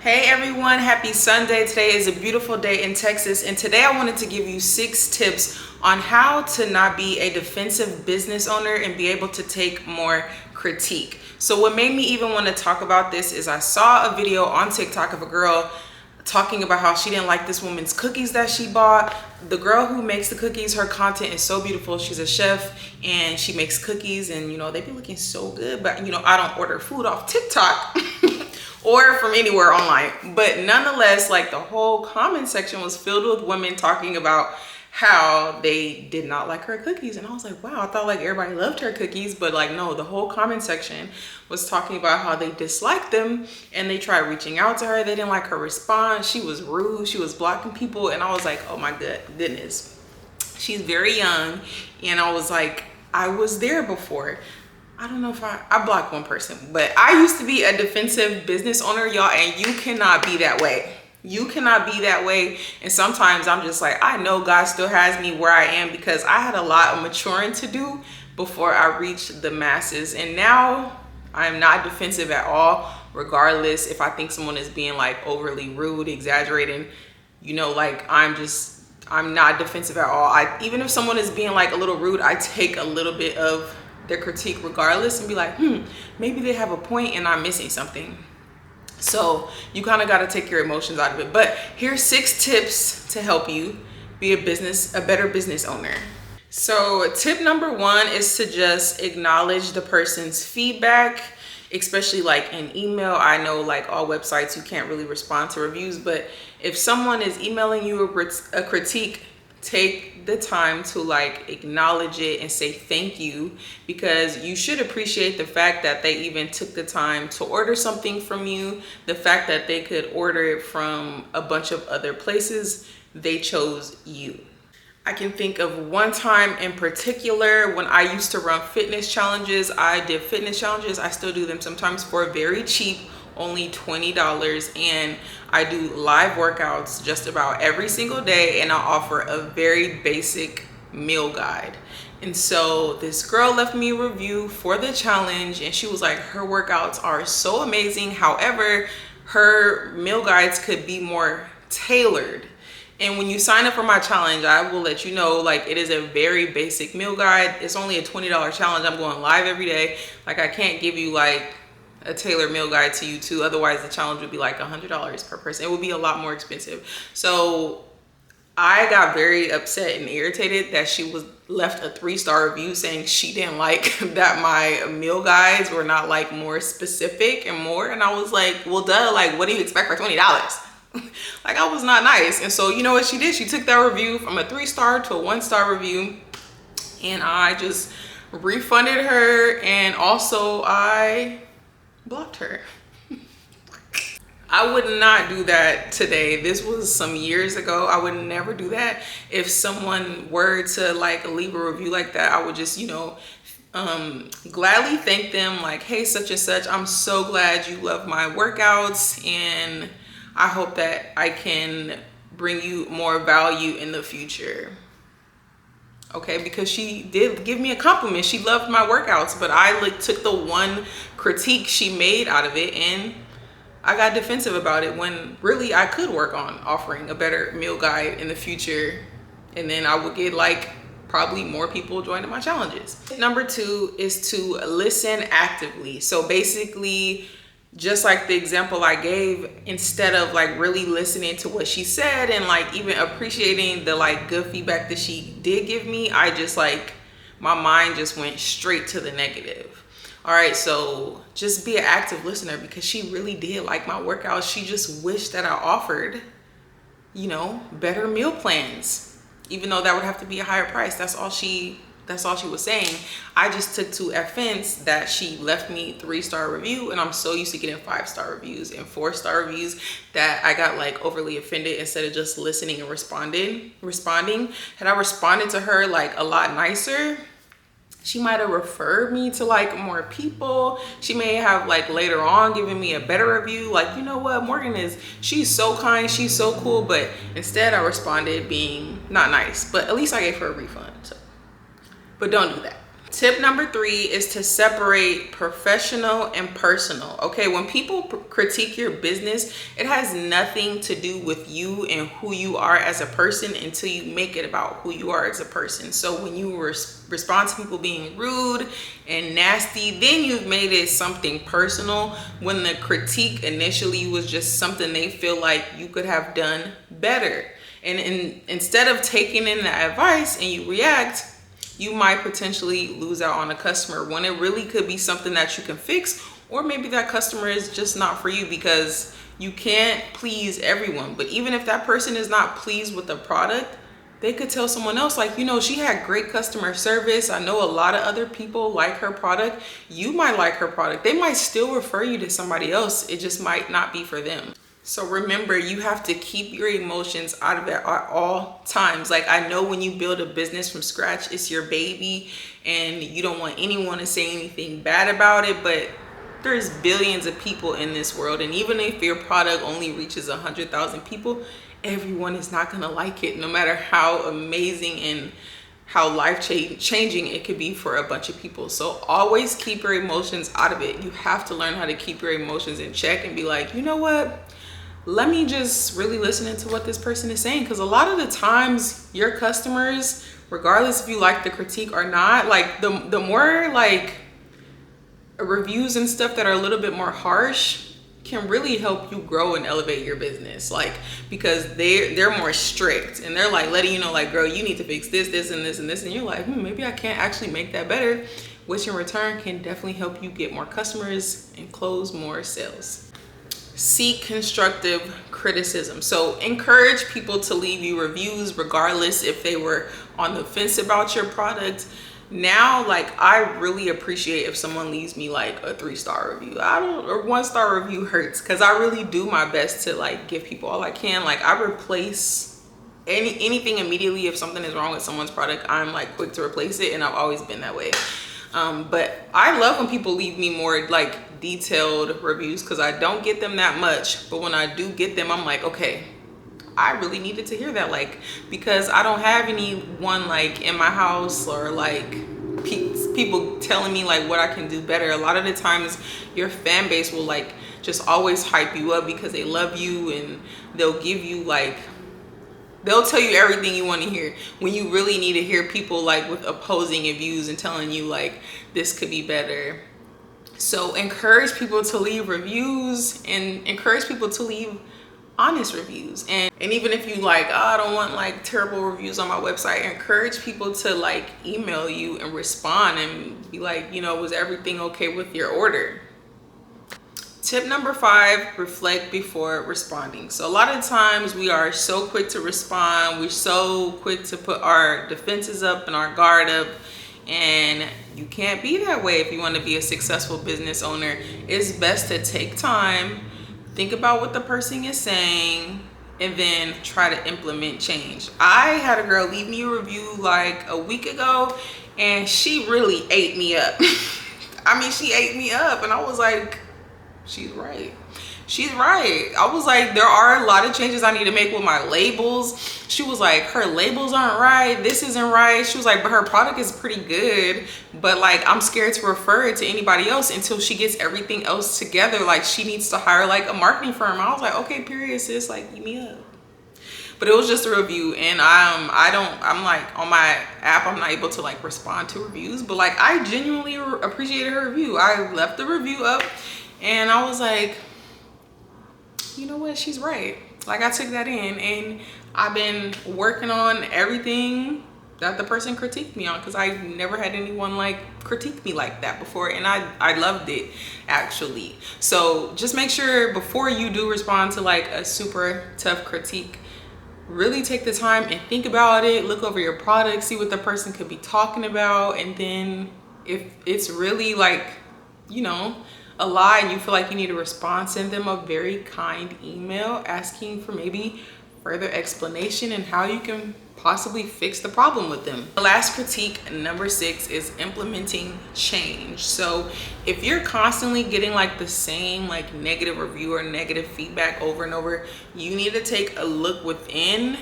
Hey everyone, happy Sunday. Today is a beautiful day in Texas, and today I wanted to give you 6 tips on how to not be a defensive business owner and be able to take more critique. So what made me even want to talk about this is I saw a video on TikTok of a girl talking about how she didn't like this woman's cookies that she bought. The girl who makes the cookies, her content is so beautiful. She's a chef and she makes cookies, and they be looking so good, but I don't order food off TikTok or from anywhere online. But nonetheless, like, the whole comment section was filled with women talking about how they did not like her cookies. And I was like, wow, I thought like everybody loved her cookies, but like, no, the whole comment section was talking about how they disliked them, and they tried reaching out to her. They didn't like her response. She was rude. She was blocking people. And I was like, oh my goodness, she's very young. And I was like, I was there before. I don't know if I blocked one person, but I used to be a defensive business owner, y'all, and you cannot be that way. You cannot be that way. And sometimes I'm just like, I know God still has me where I am because I had a lot of maturing to do before I reached the masses. And now I'm not defensive at all, regardless if I think someone is being like overly rude, exaggerating, like I'm not defensive at all. Even if someone is being like a little rude, I take a little bit of their critique regardless and be like, maybe they have a point and I'm missing something. So you kind of got to take your emotions out of it. But here's 6 tips to help you be a better business owner. So tip number 1 is to just acknowledge the person's feedback, especially like in email. I know like all websites, you can't really respond to reviews, but if someone is emailing you a critique, take the time to like acknowledge it and say thank you, because you should appreciate the fact that they even took the time to order something from you. The fact that they could order it from a bunch of other places, they chose you. I can think of one time in particular when I used to run fitness challenges. I did fitness challenges. I still do them sometimes for very cheap, only $20, and I do live workouts just about every single day, and I offer a very basic meal guide. And so this girl left me a review for the challenge, and she was like, her workouts are so amazing, however her meal guides could be more tailored. And when you sign up for my challenge, I will let you know, like, it is a very basic meal guide. It's only a $20 challenge. I'm going live every day. Like, I can't give you like a tailored meal guide to you too, otherwise the challenge would be like $100 per person. It would be a lot more expensive. So I got very upset and irritated that she was left a 3-star review saying she didn't like that my meal guides were not like more specific and more. And I was like, well, duh, like, what do you expect for $20? Like, I was not nice. And so you know what she did? She took that review from a 3-star to a 1-star review, and I just refunded her, and also I blocked her. I would not do that today. This was some years ago. I would never do that. If someone were to like leave a review like that, I would just, gladly thank them, like, hey, such and such, I'm so glad you love my workouts, and I hope that I can bring you more value in the future. Okay, because she did give me a compliment. She loved my workouts, but I like took the one critique she made out of it, and I got defensive about it when really I could work on offering a better meal guide in the future, and then I would get like probably more people joining my challenges. Number 2 is to listen actively. So basically, just like the example I gave, instead of like really listening to what she said and like even appreciating the like good feedback that she did give me, I just like, my mind just went straight to the negative. All right, so just be an active listener, because she really did like my workouts. She just wished that I offered, better meal plans, even though that would have to be a higher price. That's all she was saying. I just took to offense that she left me 3-star review, and I'm so used to getting 5-star reviews and 4-star reviews that I got like overly offended instead of just listening and responding. Had I responded to her like a lot nicer, she might have referred me to like more people. She may have like later on given me a better review, like, you know what, she's so kind, she's so cool. But instead I responded being not nice, but at least I gave her a refund. So, but don't do that. Tip number 3 is to separate professional and personal. Okay, when people critique your business, it has nothing to do with you and who you are as a person until you make it about who you are as a person. So when you respond to people being rude and nasty, then you've made it something personal, when the critique initially was just something they feel like you could have done better. And instead of taking in the advice and you react, you might potentially lose out on a customer when it really could be something that you can fix, or maybe that customer is just not for you, because you can't please everyone. But even if that person is not pleased with the product, they could tell someone else, like, you know, she had great customer service. I know a lot of other people like her product. You might like her product. They might still refer you to somebody else. It just might not be for them. So remember, you have to keep your emotions out of it at all times. Like, I know when you build a business from scratch, it's your baby and you don't want anyone to say anything bad about it, but there's billions of people in this world. And even if your product only reaches 100,000 people, everyone is not gonna like it, no matter how amazing and how life-changing it could be for a bunch of people. So always keep your emotions out of it. You have to learn how to keep your emotions in check and be like, you know what? Let me just really listen into what this person is saying. Because a lot of the times your customers, regardless if you like the critique or not, like the more like reviews and stuff that are a little bit more harsh can really help you grow and elevate your business. Like, because they're more strict and they're like letting you know, like, girl, you need to fix this, this, and this, and this. And you're like, maybe I can't actually make that better, which in return can definitely help you get more customers and close more sales. Seek constructive criticism. So encourage people to leave you reviews, regardless if they were on the fence about your product. Now, like, I really appreciate if someone leaves me like a 3-star review. Or 1-star review hurts, because I really do my best to like give people all I can. Like, I replace anything immediately. If something is wrong with someone's product, I'm like quick to replace it, and I've always been that way. But I love when people leave me more like detailed reviews, because I don't get them that much. But when I do get them, I'm like, okay, I really needed to hear that, like, because I don't have anyone like in my house or like people telling me like what I can do better. A lot of the times your fan base will like just always hype you up because they love you, and they'll give you like, they'll tell you everything you want to hear, when you really need to hear people like with opposing views and telling you like this could be better. So encourage people to leave reviews, and encourage people to leave honest reviews. And even if you like, oh, I don't want like terrible reviews on my website, encourage people to like email you and respond and be like, you know, was everything okay with your order? Tip number 5, reflect before responding. So a lot of times we are so quick to respond. We're so quick to put our defenses up and our guard up. And you can't be that way if you want to be a successful business owner. It's best to take time, think about what the person is saying, and then try to implement change. I had a girl leave me a review like a week ago, and she really ate me up. I mean, she ate me up, and I was like, she's right. She's right. I was like, there are a lot of changes I need to make with my labels. She was like, her labels aren't right. This isn't right. She was like, but her product is pretty good. But like, I'm scared to refer it to anybody else until she gets everything else together. Like, she needs to hire like a marketing firm. I was like, okay, period, sis, like, eat me up. But it was just a review, and I'm like, on my app, I'm not able to like respond to reviews, but like, I genuinely appreciated her review. I left the review up, and I was like, you know what, she's right. Like, I took that in, and I've been working on everything that the person critiqued me on, because I never had anyone like critique me like that before, and I loved it, actually. So just make sure before you do respond to like a super tough critique, really take the time and think about it, look over your product, see what the person could be talking about, and then if it's really like, you know, a lie and you feel like you need a response, send them a very kind email asking for maybe further explanation and how you can possibly fix the problem with them. The last critique, number 6, is implementing change. So if you're constantly getting like the same like negative review or negative feedback over and over, you need to take a look within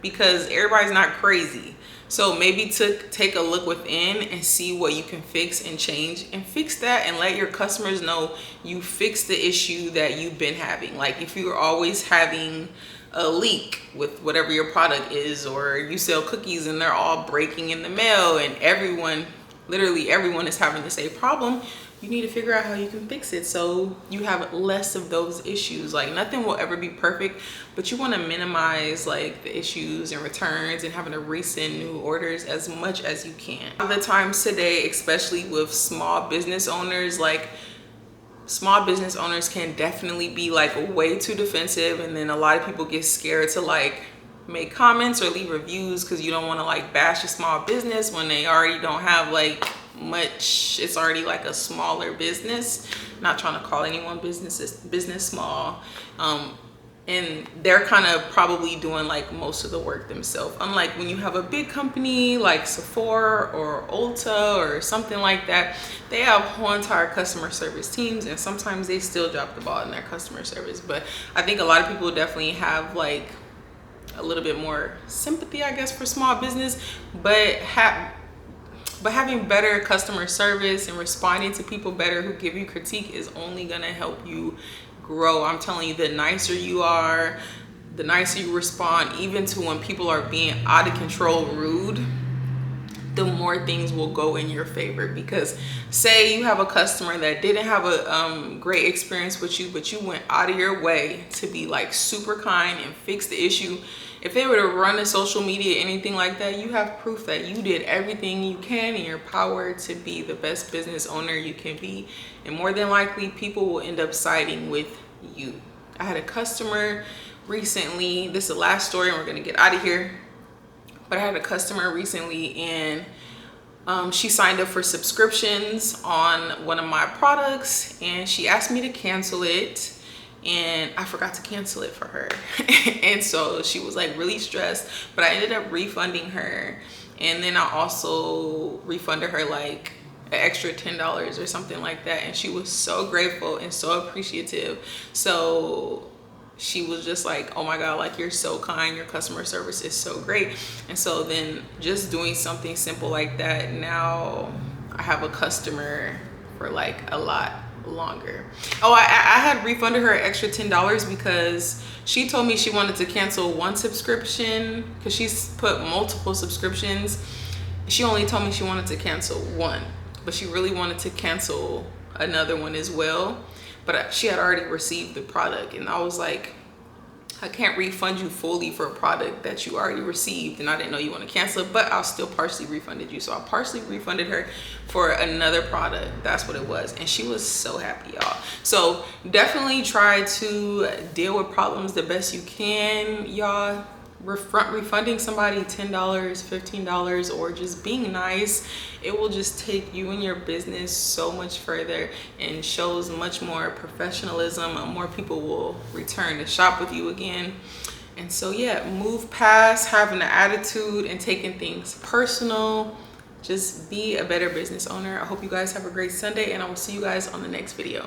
because everybody's not crazy. So maybe take a look within and see what you can fix and change, and fix that, and let your customers know you fixed the issue that you've been having. Like if you're always having a leak with whatever your product is, or you sell cookies and they're all breaking in the mail, and literally everyone is having the same problem, you need to figure out how you can fix it so you have less of those issues. Like nothing will ever be perfect, but you want to minimize like the issues and returns and having to resend new orders as much as you can. A lot of the times today, especially with small business owners, like small business owners can definitely be like way too defensive, and then a lot of people get scared to like make comments or leave reviews because you don't want to like bash a small business when they already don't have like much. It's already like a smaller business. Not trying to call anyone business small, and they're kind of probably doing like most of the work themselves, unlike when you have a big company like Sephora or Ulta or something like that. They have whole entire customer service teams, and sometimes they still drop the ball in their customer service. But I think a lot of people definitely have like a little bit more sympathy, I guess, for small business, but having better customer service and responding to people better who give you critique is only gonna help you grow. I'm telling you, the nicer you are, the nicer you respond, even to when people are being out of control rude, the more things will go in your favor. Because say you have a customer that didn't have a great experience with you, but you went out of your way to be like super kind and fix the issue. If they were to run a social media, anything like that, you have proof that you did everything you can in your power to be the best business owner you can be. And more than likely, people will end up siding with you. I had a customer recently, this is the last story and we're gonna get out of here. But I had a customer recently, and she signed up for subscriptions on one of my products, and she asked me to cancel it, and I forgot to cancel it for her. And so she was like really stressed, but I ended up refunding her. And then I also refunded her like an extra $10 or something like that. And she was so grateful and so appreciative. So she was just like, oh my God, like you're so kind, your customer service is so great. And so then just doing something simple like that, now I have a customer for like a lot longer. Oh, I had refunded her an extra $10 because she told me she wanted to cancel one subscription because she's put multiple subscriptions. She only told me she wanted to cancel one, but she really wanted to cancel another one as well. But she had already received the product, and I was like, I can't refund you fully for a product that you already received, and I didn't know you want to cancel it, but I'll still partially refunded you. So I partially refunded her for another product. That's what it was. And she was so happy, y'all. So definitely try to deal with problems the best you can, y'all. Refunding somebody $10, $15, or just being nice, it will just take you and your business so much further and shows much more professionalism. More people will return to shop with you again. And so yeah, move past having an attitude and taking things personal. Just be a better business owner. I hope you guys have a great Sunday, and I will see you guys on the next video.